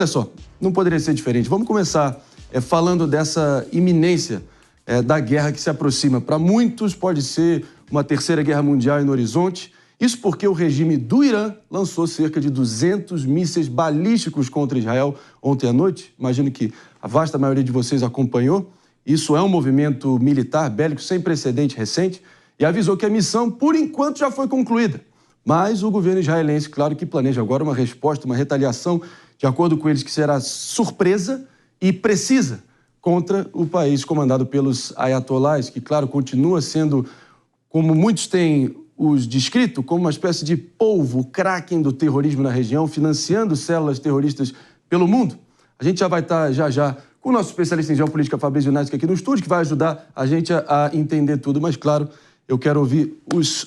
Olha só, não poderia ser diferente. Vamos começar falando dessa iminência da guerra que se aproxima. Para muitos pode ser uma terceira guerra mundial no horizonte. Isso porque o regime do Irã lançou cerca de 200 mísseis balísticos contra Israel ontem à noite. Imagino que a vasta maioria de vocês acompanhou. Isso é um movimento militar bélico sem precedente recente e avisou que a missão, por enquanto, já foi concluída. Mas o governo israelense, claro que planeja agora uma resposta, uma retaliação, de acordo com eles, que será surpresa e precisa contra o país comandado pelos ayatolás, que, claro, continua sendo, como muitos têm os descrito, como uma espécie de polvo, kraken do terrorismo na região, financiando células terroristas pelo mundo. A gente já vai estar já com o nosso especialista em geopolítica, Fabrício Nastic, aqui no estúdio, que vai ajudar a gente a entender tudo. Mas, claro, eu quero ouvir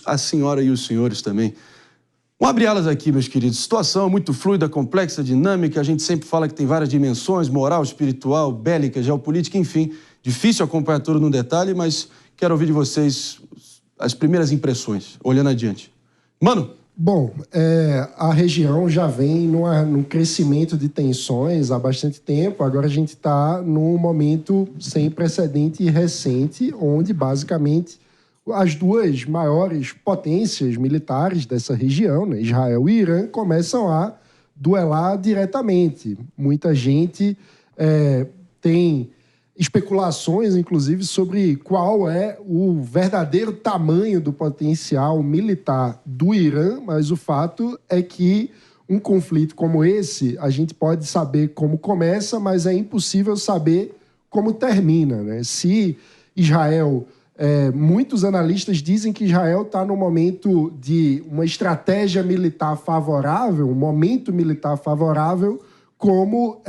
a senhora e os senhores também. Vamos abrir elas aqui, meus queridos. Situação muito fluida, complexa, dinâmica. A gente sempre fala que tem várias dimensões, moral, espiritual, bélica, geopolítica, enfim. Difícil acompanhar tudo no detalhe, mas quero ouvir de vocês as primeiras impressões, olhando adiante. Mano? Bom, a região já vem num crescimento de tensões há bastante tempo. Agora a gente está num momento sem precedente e recente, onde basicamente as duas maiores potências militares dessa região, né, Israel e Irã, começam a duelar diretamente. Muita gente tem especulações, inclusive, sobre qual é o verdadeiro tamanho do potencial militar do Irã, mas o fato é que um conflito como esse, a gente pode saber como começa, mas é impossível saber como termina, né? Se Israel... muitos analistas dizem que Israel está no momento de uma estratégia militar favorável, um momento militar favorável, como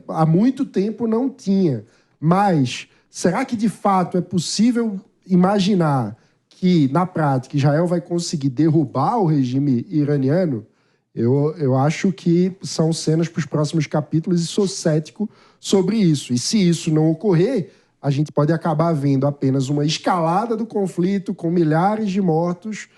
há muito tempo não tinha. Mas será que, de fato, é possível imaginar que, na prática, Israel vai conseguir derrubar o regime iraniano? Eu acho que são cenas para os próximos capítulos e sou cético sobre isso. E se isso não ocorrer, a gente pode acabar vendo apenas uma escalada do conflito com milhares de mortos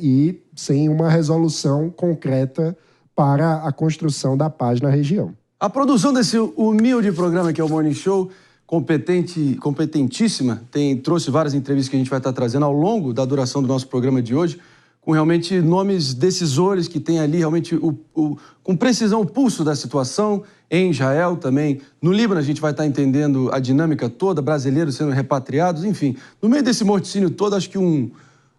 e sem uma resolução concreta para a construção da paz na região. A produção desse humilde programa que é o Morning Show, competentíssima, trouxe várias entrevistas que a gente vai estar trazendo ao longo da duração do nosso programa de hoje, com realmente nomes decisores que têm ali realmente com precisão o pulso da situação em Israel também. No Líbano a gente vai estar entendendo a dinâmica toda, brasileiros sendo repatriados, enfim. No meio desse morticínio todo, acho que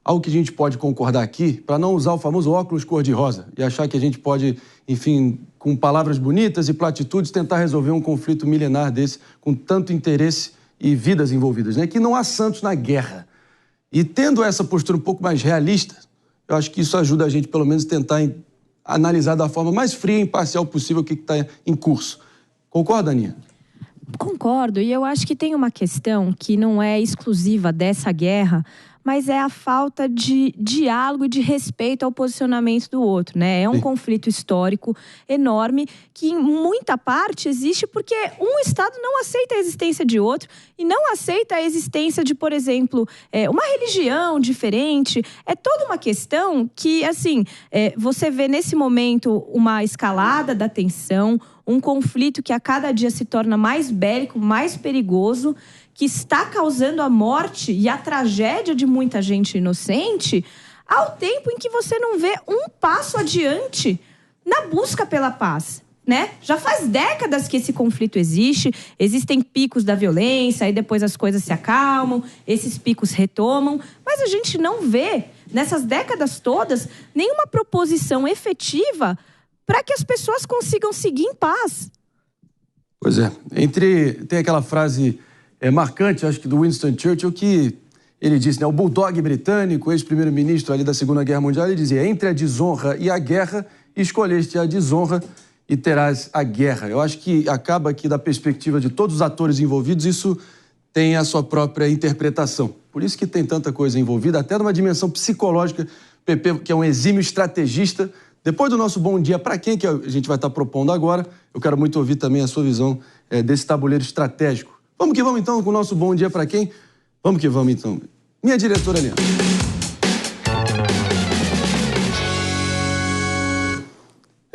algo que a gente pode concordar aqui, para não usar o famoso óculos cor-de-rosa e achar que a gente pode, enfim, com palavras bonitas e platitudes, tentar resolver um conflito milenar desse com tanto interesse e vidas envolvidas, né? Que não há santos na guerra. E tendo essa postura um pouco mais realista, eu acho que isso ajuda a gente, pelo menos, tentar analisar da forma mais fria e imparcial possível o que está em curso. Concorda, Aninha? Concordo, e eu acho que tem uma questão que não é exclusiva dessa guerra, mas é a falta de diálogo e de respeito ao posicionamento do outro, né? É um conflito histórico enorme que, em muita parte, existe porque um Estado não aceita a existência de outro e não aceita a existência de, por exemplo, uma religião diferente. É toda uma questão que, assim, você vê nesse momento uma escalada da tensão, um conflito que a cada dia se torna mais bélico, mais perigoso, que está causando a morte e a tragédia de muita gente inocente, ao tempo em que você não vê um passo adiante na busca pela paz, né? Já faz décadas que esse conflito existe, existem picos da violência, aí depois as coisas se acalmam, esses picos retomam, mas a gente não vê, nessas décadas todas, nenhuma proposição efetiva para que as pessoas consigam seguir em paz. Pois é. Tem aquela frase marcante, acho que do Winston Churchill, que ele disse, né, o bulldog britânico, ex-primeiro-ministro ali da Segunda Guerra Mundial, ele dizia, entre a desonra e a guerra, escolheste a desonra e terás a guerra. Eu acho que acaba aqui, da perspectiva de todos os atores envolvidos, isso tem a sua própria interpretação. Por isso que tem tanta coisa envolvida, até numa dimensão psicológica. Pepe, que é um exímio estrategista. Depois do nosso bom dia para quem, que a gente vai estar propondo agora, eu quero muito ouvir também a sua visão desse tabuleiro estratégico. Vamos que vamos, então, com o nosso bom dia para quem? Vamos que vamos, então. Minha diretora, Leandro.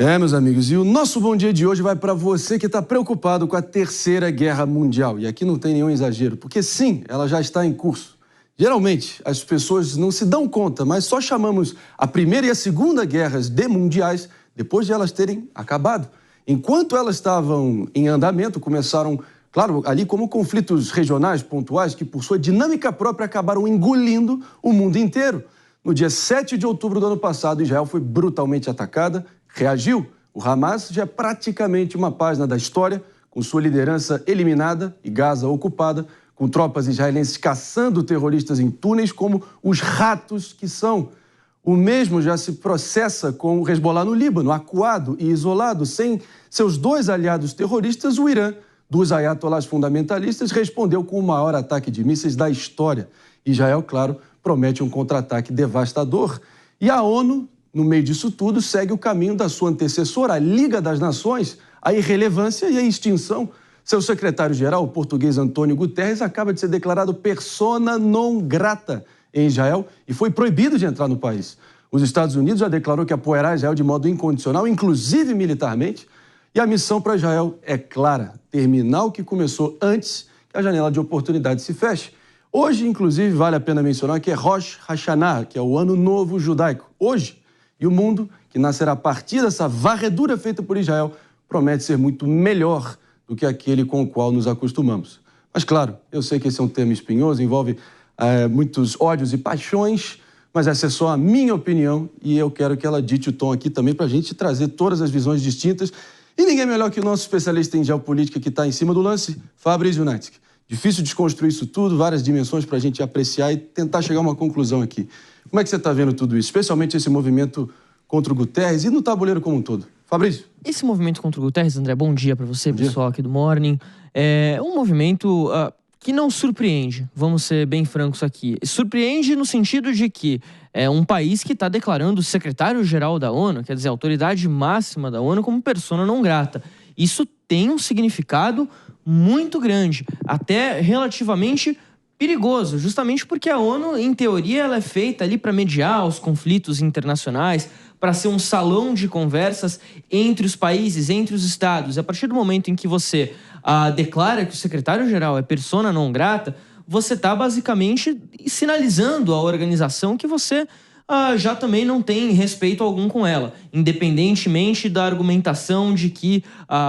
Meus amigos, e o nosso bom dia de hoje vai para você que está preocupado com a Terceira Guerra Mundial. E aqui não tem nenhum exagero, porque sim, ela já está em curso. Geralmente, as pessoas não se dão conta, mas só chamamos a Primeira e a Segunda Guerras de mundiais depois de elas terem acabado. Enquanto elas estavam em andamento, começaram, claro, ali como conflitos regionais, pontuais, que por sua dinâmica própria acabaram engolindo o mundo inteiro. No dia 7 de outubro do ano passado, Israel foi brutalmente atacada, reagiu. O Hamas já é praticamente uma página da história, com sua liderança eliminada e Gaza ocupada, com tropas israelenses caçando terroristas em túneis como os ratos que são. O mesmo já se processa com o Hezbollah no Líbano, acuado e isolado. Sem seus dois aliados terroristas, o Irã, dos ayatolás fundamentalistas, respondeu com o maior ataque de mísseis da história. Israel, claro, promete um contra-ataque devastador. E a ONU, no meio disso tudo, segue o caminho da sua antecessora, a Liga das Nações, a irrelevância e a extinção. Seu secretário-geral, o português Antônio Guterres, acaba de ser declarado persona non grata em Israel e foi proibido de entrar no país. Os Estados Unidos já declarou que apoiará Israel de modo incondicional, inclusive militarmente, e a missão para Israel é clara: terminar o que começou antes que a janela de oportunidade se feche. Hoje, inclusive, vale a pena mencionar que é Rosh Hashanah, que é o Ano Novo Judaico. Hoje, e o mundo, que nascerá a partir dessa varredura feita por Israel, promete ser muito melhor do que aquele com o qual nos acostumamos. Mas, claro, eu sei que esse é um tema espinhoso, envolve muitos ódios e paixões, mas essa é só a minha opinião e eu quero que ela dite o tom aqui também para a gente trazer todas as visões distintas. E ninguém melhor que o nosso especialista em geopolítica que está em cima do lance, Fabrício Junaitzky. Difícil desconstruir isso tudo, várias dimensões para a gente apreciar e tentar chegar a uma conclusão aqui. Como é que você está vendo tudo isso, especialmente esse movimento contra o Guterres e no tabuleiro como um todo? Fabrício? Esse movimento contra o Guterres, André, bom dia para você, pessoal aqui do Morning. É um movimento que não surpreende, vamos ser bem francos aqui. Surpreende no sentido de que é um país que está declarando o secretário-geral da ONU, quer dizer, a autoridade máxima da ONU, como persona não grata. Isso tem um significado muito grande, até relativamente perigoso, justamente porque a ONU, em teoria, ela é feita ali para mediar os conflitos internacionais, para ser um salão de conversas entre os países, entre os estados. A partir do momento em que você declara que o secretário-geral é persona não grata, você está basicamente sinalizando à organização que você já também não tem respeito algum com ela, independentemente da argumentação de que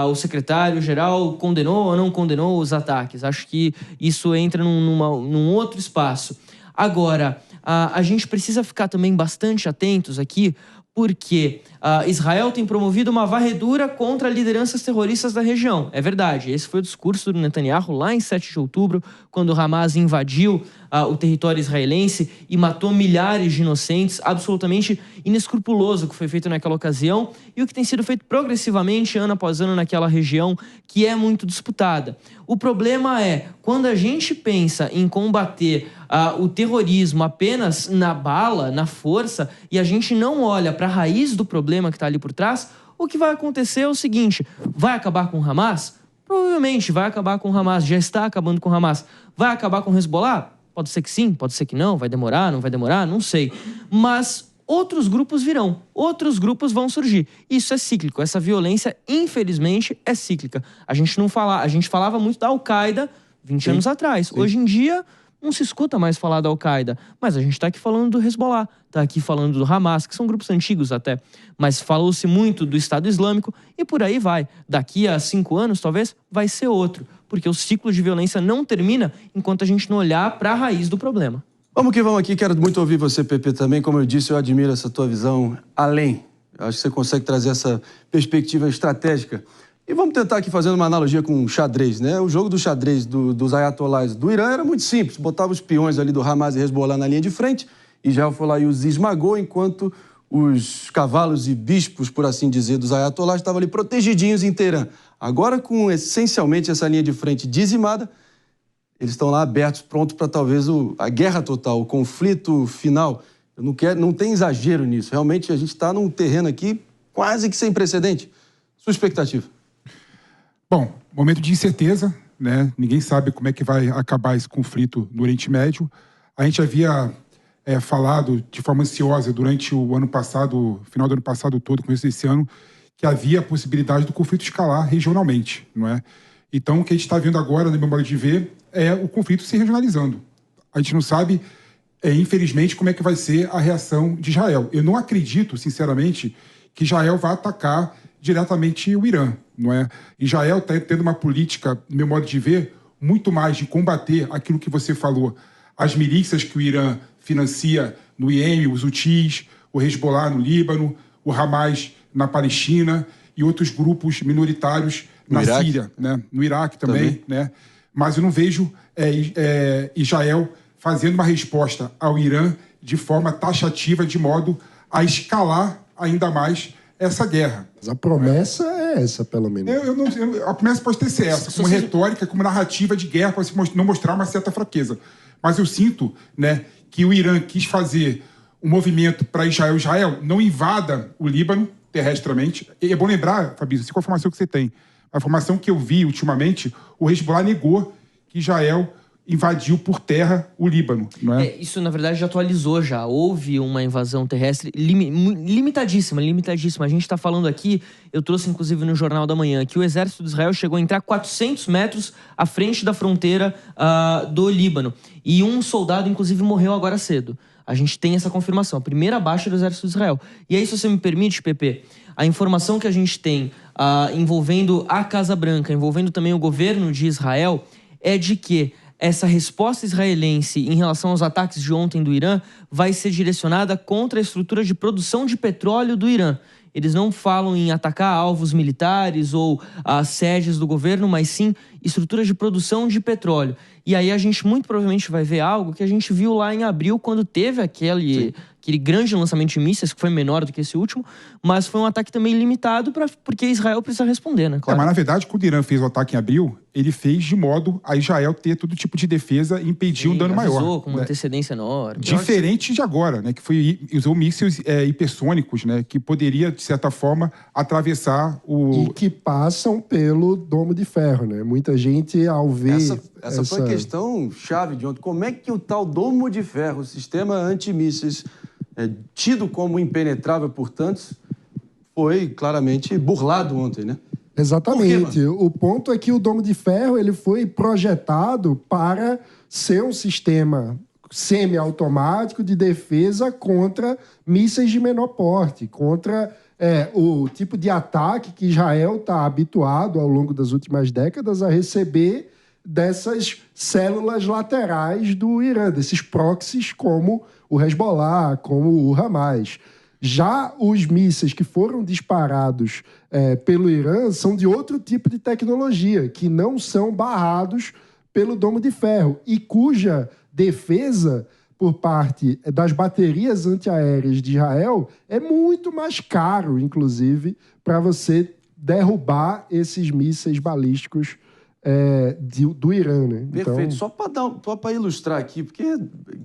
o secretário-geral condenou ou não condenou os ataques. Acho que isso entra num outro espaço. Agora, a gente precisa ficar também bastante atentos aqui, porque Israel tem promovido uma varredura contra lideranças terroristas da região. É verdade, esse foi o discurso do Netanyahu lá em 7 de outubro, quando o Hamas invadiu o território israelense e matou milhares de inocentes, absolutamente inescrupuloso o que foi feito naquela ocasião e o que tem sido feito progressivamente, ano após ano, naquela região que é muito disputada. O problema é, quando a gente pensa em combater o terrorismo apenas na bala, na força, e a gente não olha para a raiz do problema que está ali por trás, o que vai acontecer é o seguinte: vai acabar com o Hamas? Provavelmente vai acabar com o Hamas, já está acabando com o Hamas. Vai acabar com o Hezbollah? Pode ser que sim, pode ser que não, vai demorar, não vai demorar, não sei. Mas outros grupos virão, outros grupos vão surgir. Isso é cíclico, essa violência, infelizmente, é cíclica. A gente falava muito da Al-Qaeda 20 anos atrás. Sim. Hoje em dia, não se escuta mais falar da Al-Qaeda, mas a gente está aqui falando do Hezbollah, está aqui falando do Hamas, que são grupos antigos até, mas falou-se muito do Estado Islâmico e por aí vai. Daqui a 5 anos, talvez, vai ser outro, porque o ciclo de violência não termina enquanto a gente não olhar para a raiz do problema. Vamos que vamos aqui, quero muito ouvir você, Pepe, também. Como eu disse, eu admiro essa tua visão além. Eu acho que você consegue trazer essa perspectiva estratégica. E vamos tentar aqui fazendo uma analogia com o xadrez, né? O jogo do xadrez dos ayatolás do Irã era muito simples. Botava os peões ali do Hamas e Hezbollah na linha de frente, Israel foi lá e os esmagou, enquanto os cavalos e bispos, por assim dizer, dos ayatolás estavam ali protegidinhos em Teherã. Agora, com essencialmente essa linha de frente dizimada, eles estão lá abertos, prontos para talvez a guerra total, o conflito final. Não tem exagero nisso. Realmente a gente está num terreno aqui quase que sem precedente. Sua expectativa? Bom, momento de incerteza, né? Ninguém sabe como é que vai acabar esse conflito no Oriente Médio. A gente havia falado de forma ansiosa durante o ano passado, final do ano passado todo, começo desse ano, que havia a possibilidade do conflito escalar regionalmente, não é? Então, o que a gente está vendo agora, no meu modo de ver, é o conflito se regionalizando. A gente não sabe, infelizmente, como é que vai ser a reação de Israel. Eu não acredito, sinceramente, que Israel vá atacar diretamente o Irã, não é? Israel está tendo uma política, no meu modo de ver, muito mais de combater aquilo que você falou, as milícias que o Irã financia no Iêmen, os Houthis, o Hezbollah no Líbano, o Hamas na Palestina e outros grupos minoritários na Síria, né? No Iraque também. Né? Mas eu não vejo Israel fazendo uma resposta ao Irã de forma taxativa, de modo a escalar ainda mais essa guerra. Mas a promessa é essa, pelo menos. A promessa pode ser essa, como retórica, como narrativa de guerra, para não mostrar uma certa fraqueza. Mas eu sinto, né, que o Irã quis fazer um movimento para Israel não invada o Líbano terrestramente. E é bom lembrar, Fabrício, qual a informação que você tem? A informação que eu vi ultimamente, o Hezbollah negou que Israel invadiu por terra o Líbano, não é? Isso, na verdade, já atualizou já. Houve uma invasão terrestre limitadíssima. A gente está falando aqui, eu trouxe inclusive no Jornal da Manhã, que o exército de Israel chegou a entrar 400 metros à frente da fronteira do Líbano. E um soldado, inclusive, morreu agora cedo. A gente tem essa confirmação, a primeira baixa do exército de Israel. E aí, se você me permite, Pepe, a informação que a gente tem envolvendo a Casa Branca, envolvendo também o governo de Israel, é de que essa resposta israelense em relação aos ataques de ontem do Irã vai ser direcionada contra a estrutura de produção de petróleo do Irã. Eles não falam em atacar alvos militares ou sedes do governo, mas sim estruturas de produção de petróleo. E aí a gente muito provavelmente vai ver algo que a gente viu lá em abril, quando teve aquele grande lançamento de mísseis, que foi menor do que esse último, mas foi um ataque também limitado, porque Israel precisa responder, né? Claro. Mas na verdade, quando o Irã fez o ataque em abril, ele fez de modo a Israel ter todo tipo de defesa e impedir um dano maior. Com uma antecedência enorme. Diferente de agora, né? Que usou mísseis hipersônicos, né? Que poderia, de certa forma, atravessar o... E que passam pelo domo de ferro, né? Muita gente, ao ver... Essa foi a questão chave de ontem. Como é que o tal domo de ferro, o sistema antimísseis, tido como impenetrável por tantos, foi claramente burlado ontem, né? Exatamente. O ponto é que o domo de ferro ele foi projetado para ser um sistema semiautomático de defesa contra mísseis de menor porte, contra o tipo de ataque que Israel está habituado ao longo das últimas décadas a receber dessas células laterais do Irã, desses proxies como o Hezbollah, como o Hamas. Já os mísseis que foram disparados pelo Irã são de outro tipo de tecnologia, que não são barrados pelo domo de ferro e cuja defesa por parte das baterias antiaéreas de Israel é muito mais caro, inclusive, para você derrubar esses mísseis balísticos do Irã, né? Perfeito. Então... Só para ilustrar aqui, porque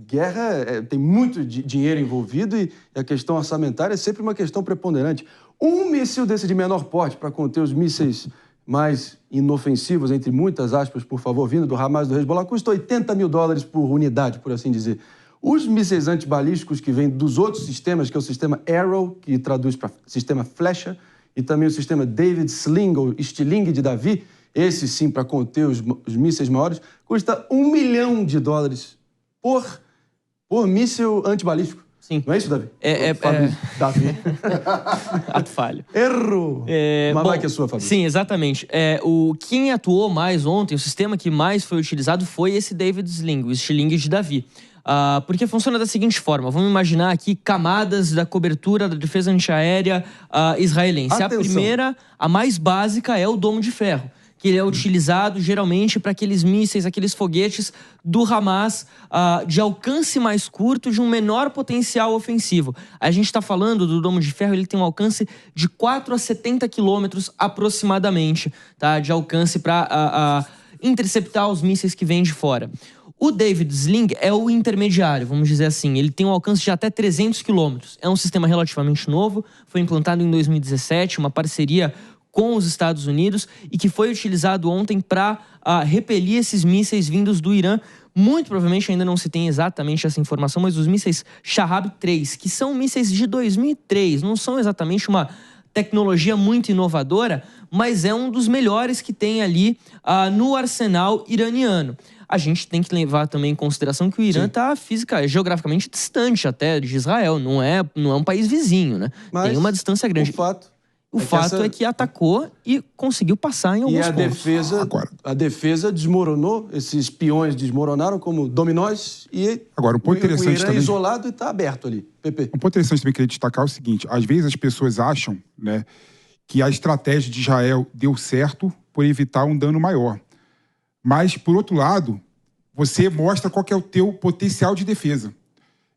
guerra tem muito dinheiro envolvido e a questão orçamentária é sempre uma questão preponderante. Um míssil desse de menor porte, para conter os mísseis mais inofensivos, entre muitas aspas, por favor, vindo do Hamas e do Hezbollah, custa $80 mil por unidade, por assim dizer. Os mísseis antibalísticos que vêm dos outros sistemas, que é o sistema Arrow, que traduz para sistema Flecha, e também o sistema David Sling, ou Stiling de Davi, esse sim, para conter os mísseis maiores, custa $1 milhão por míssil antibalístico. Sim. Não é isso, Davi? Davi. Ato falho. Erro! Mas vai que é sua, Fabrício. Sim, exatamente. Quem atuou mais ontem, o sistema que mais foi utilizado foi esse David Sling, o Stiling de Davi. Porque funciona da seguinte forma. Vamos imaginar aqui camadas da cobertura da defesa antiaérea israelense. Atenção. A primeira, a mais básica, é o domo de ferro, que ele é utilizado geralmente para aqueles mísseis, aqueles foguetes do Hamas de alcance mais curto, de um menor potencial ofensivo. A gente está falando do domo de ferro, ele tem um alcance de 4 a 70 quilômetros aproximadamente, tá? De alcance para interceptar os mísseis que vêm de fora. O David Sling é o intermediário, vamos dizer assim. Ele tem um alcance de até 300 quilômetros. É um sistema relativamente novo, foi implantado em 2017, uma parceria com os Estados Unidos e que foi utilizado ontem para repelir esses mísseis vindos do Irã. Muito provavelmente ainda não se tem exatamente essa informação, mas os mísseis Shahab 3, que são mísseis de 2003, não são exatamente uma tecnologia muito inovadora, mas é um dos melhores que tem ali no arsenal iraniano. A gente tem que levar também em consideração que o Irã está geograficamente distante até de Israel, não é um país vizinho, né? Mas tem uma distância grande. O fato é que atacou e conseguiu passar em alguns pontos. A defesa desmoronou, esses peões desmoronaram como dominós e agora, um ponto interessante o Irã também, isolado e está aberto ali. Pepe. Um ponto interessante também que eu queria destacar é o seguinte, às vezes as pessoas acham, né, que a estratégia de Israel deu certo por evitar um dano maior. Mas, por outro lado, você mostra qual que é o teu potencial de defesa.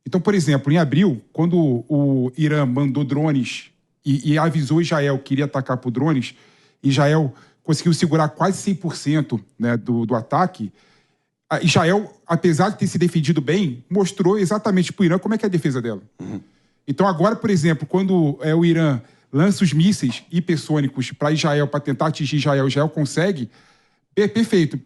Então, por exemplo, em abril, quando o Irã mandou drones e avisou Israel que iria atacar por drones, Israel conseguiu segurar quase 100%, né, do ataque. Israel, apesar de ter se defendido bem, mostrou exatamente para o Irã como é que é a defesa dela. Então agora, por exemplo, quando o Irã lança os mísseis hipersônicos para Israel, para tentar atingir Israel consegue, perfeito.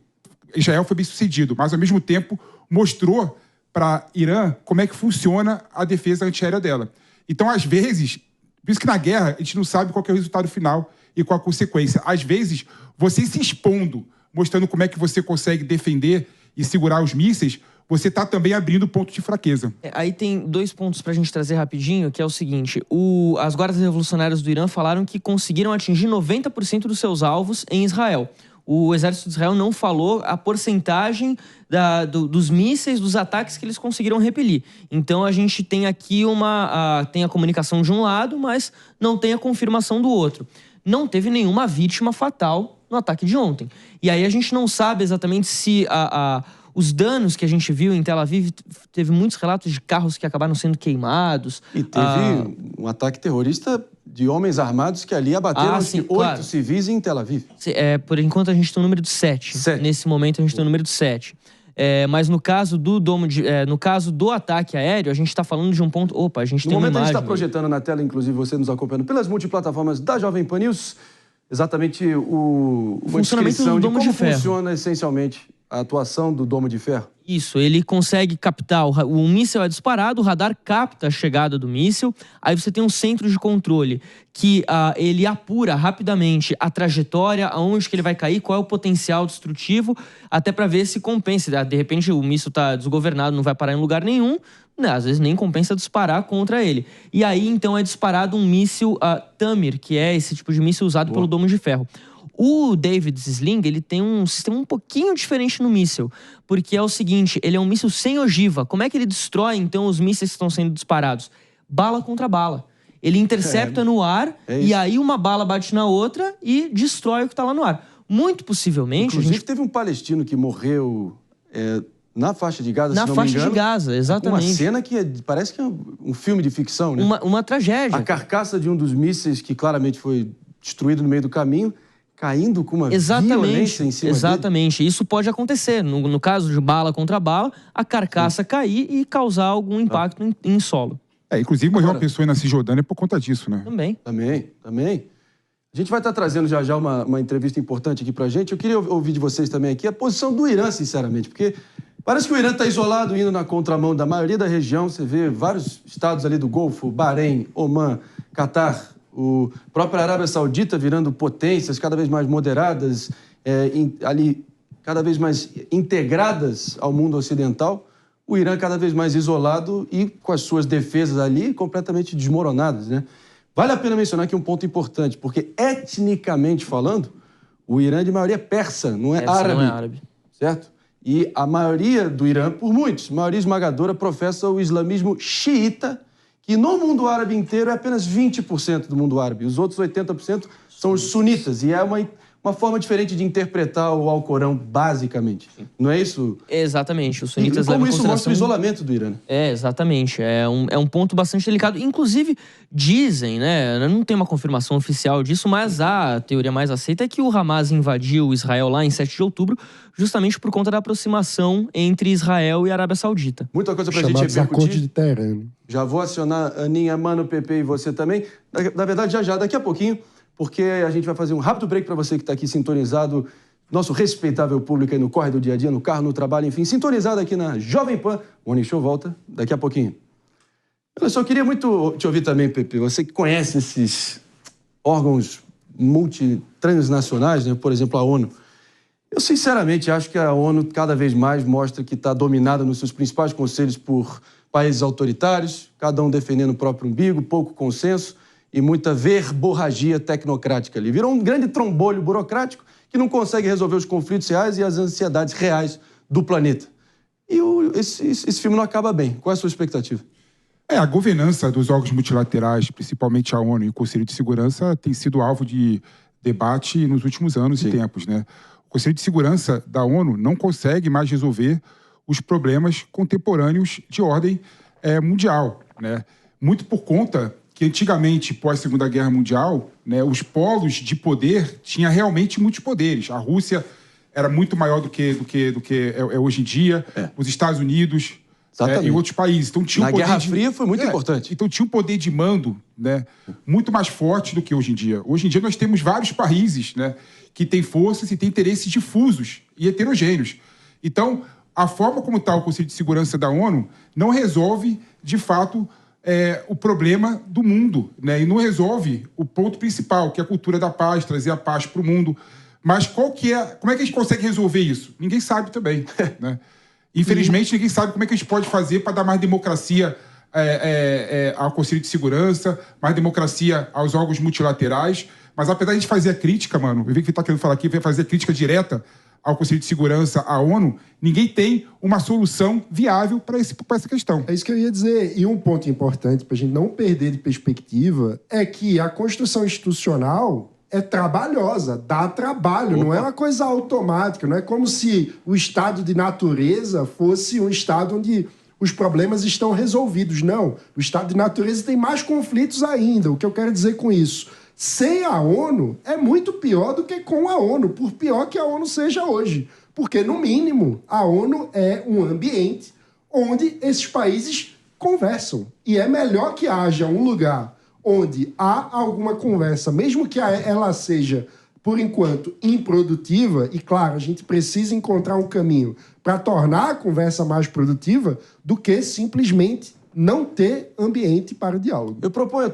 Israel foi bem sucedido, mas ao mesmo tempo mostrou para Irã como é que funciona a defesa antiaérea dela. Então, às vezes, por isso que na guerra a gente não sabe qual que é o resultado final e qual a consequência. Às vezes, você se expondo, mostrando como é que você consegue defender e segurar os mísseis, você está também abrindo ponto de fraqueza. Aí tem 2 pontos para a gente trazer rapidinho, que é o seguinte. As guardas revolucionárias do Irã falaram que conseguiram atingir 90% dos seus alvos em Israel. O exército de Israel não falou a porcentagem dos mísseis, dos ataques que eles conseguiram repelir. Então a gente tem aqui tem a comunicação de um lado, mas não tem a confirmação do outro. Não teve nenhuma vítima fatal no ataque de ontem. E aí a gente não sabe exatamente se os danos que a gente viu em Tel Aviv, teve muitos relatos de carros que acabaram sendo queimados. E teve um ataque terrorista de homens armados que ali abateram 8 civis em Tel Aviv. Por enquanto a gente tem o número de 7. Nesse momento a gente tem o número de 7. Mas no caso no caso do ataque aéreo, a gente está falando de um ponto... Opa, a gente tem uma imagem. No momento a gente está projetando na tela, inclusive você nos acompanhando pelas multiplataformas da Jovem Pan News, exatamente uma funcionamento do Domo de Ferro. Como funciona essencialmente a atuação do Domo de Ferro. Isso, ele consegue captar, o míssil é disparado, o radar capta a chegada do míssil, aí você tem um centro de controle que ele apura rapidamente a trajetória, aonde que ele vai cair, qual é o potencial destrutivo, até para ver se compensa. De repente o míssil está desgovernado, não vai parar em lugar nenhum, né? Às vezes nem compensa disparar contra ele. E aí então é disparado um míssil Tamir, que é esse tipo de míssil usado pelo Domo de Ferro. O David's Sling, ele tem um sistema um pouquinho diferente no míssil, porque é o seguinte, ele é um míssil sem ogiva. Como é que ele destrói, então, os mísseis que estão sendo disparados? Bala contra bala. Ele intercepta no ar, e aí uma bala bate na outra e destrói o que está lá no ar. Muito possivelmente... Inclusive, teve um palestino que morreu na faixa de Gaza, se não me engano. Na faixa de Gaza, exatamente. Uma cena que parece que é um filme de ficção, né? Uma tragédia. A carcaça de um dos mísseis, que claramente foi destruído no meio do caminho, caindo com uma violência em cima dele. Isso pode acontecer. No caso de bala contra bala, a carcaça cair e causar algum impacto em solo. Inclusive morreu uma pessoa na Cisjordânia por conta disso, né? Também. A gente vai estar trazendo já uma entrevista importante aqui pra gente. Eu queria ouvir de vocês também aqui a posição do Irã, sinceramente, porque parece que o Irã está isolado, indo na contramão da maioria da região. Você vê vários estados ali do Golfo, Bahrein, Omã, Catar, o próprio Arábia Saudita virando potências cada vez mais moderadas, ali cada vez mais integradas ao mundo ocidental. O Irã cada vez mais isolado e com as suas defesas ali completamente desmoronadas, né? Vale a pena mencionar aqui um ponto importante, porque etnicamente falando, o Irã é de maioria persa, não é árabe. Certo? E a maioria do Irã, por muitos, a maioria esmagadora, professa o islamismo xiita, que no mundo árabe inteiro é apenas 20% do mundo árabe. Os outros 80% são os sunitas. E é uma forma diferente de interpretar o Alcorão, basicamente. Não é isso? Exatamente. Os sunitas levam em consideração... Como isso mostra o isolamento do Irã. Exatamente. É um ponto bastante delicado. Inclusive, dizem, né? Não tem uma confirmação oficial disso, mas a teoria mais aceita é que o Hamas invadiu Israel lá em 7 de outubro, justamente por conta da aproximação entre Israel e a Arábia Saudita. Muita coisa pra gente repercutir. Acordo de Teherã. Já vou acionar a Aninha, Mano, Pepe e você também. Na verdade, já, daqui a pouquinho, porque a gente vai fazer um rápido break para você que está aqui sintonizado, nosso respeitável público aí no corre do dia a dia, no carro, no trabalho, enfim, sintonizado aqui na Jovem Pan. O Morning Show volta daqui a pouquinho. Eu só queria muito te ouvir também, Pepe, você que conhece órgãos multitransnacionais, né? Por exemplo, a ONU. Eu, sinceramente, acho que a ONU cada vez mais mostra que está dominada nos seus principais conselhos por países autoritários, cada um defendendo o próprio umbigo, pouco consenso e muita verborragia tecnocrática ali. Virou um grande trombolho burocrático que não consegue resolver os conflitos reais e as ansiedades reais do planeta. E esse filme não acaba bem. Qual é a sua expectativa? A governança dos órgãos multilaterais, principalmente a ONU e o Conselho de Segurança, tem sido alvo de debate nos últimos anos e tempos, né? O Conselho de Segurança da ONU não consegue mais resolver os problemas contemporâneos de ordem mundial, né? Muito por conta que antigamente, pós Segunda Guerra Mundial, né, os polos de poder tinham realmente muitos poderes. A Rússia era muito maior do que é hoje em dia. Os Estados Unidos e outros países. Então, tinha Na Guerra Fria foi muito importante. Então tinha um poder de mando, né, muito mais forte do que hoje em dia. Hoje em dia nós temos vários países, né, que têm forças e têm interesses difusos e heterogêneos. Então, a forma como está o Conselho de Segurança da ONU não resolve, de fato, o problema do mundo, né? E não resolve o ponto principal, que é a cultura da paz, trazer a paz para o mundo. Mas como é que a gente consegue resolver isso? Ninguém sabe também, né? Infelizmente, ninguém sabe como é que a gente pode fazer para dar mais democracia ao Conselho de Segurança, mais democracia aos órgãos multilaterais. Mas apesar de a gente fazer a crítica, mano, eu vi que ele está querendo falar aqui, vai fazer a crítica direta ao Conselho de Segurança, à ONU, ninguém tem uma solução viável para essa questão. É isso que eu ia dizer. E um ponto importante para a gente não perder de perspectiva é que a construção institucional é trabalhosa, dá trabalho, não é uma coisa automática, não é como se o estado de natureza fosse um estado onde os problemas estão resolvidos. Não, o estado de natureza tem mais conflitos ainda. O que eu quero dizer com isso? Sem a ONU é muito pior do que com a ONU, por pior que a ONU seja hoje. Porque, no mínimo, a ONU é um ambiente onde esses países conversam. E é melhor que haja um lugar onde há alguma conversa, mesmo que ela seja, por enquanto, improdutiva, e, claro, a gente precisa encontrar um caminho para tornar a conversa mais produtiva, do que simplesmente não ter ambiente para o diálogo. Eu proponho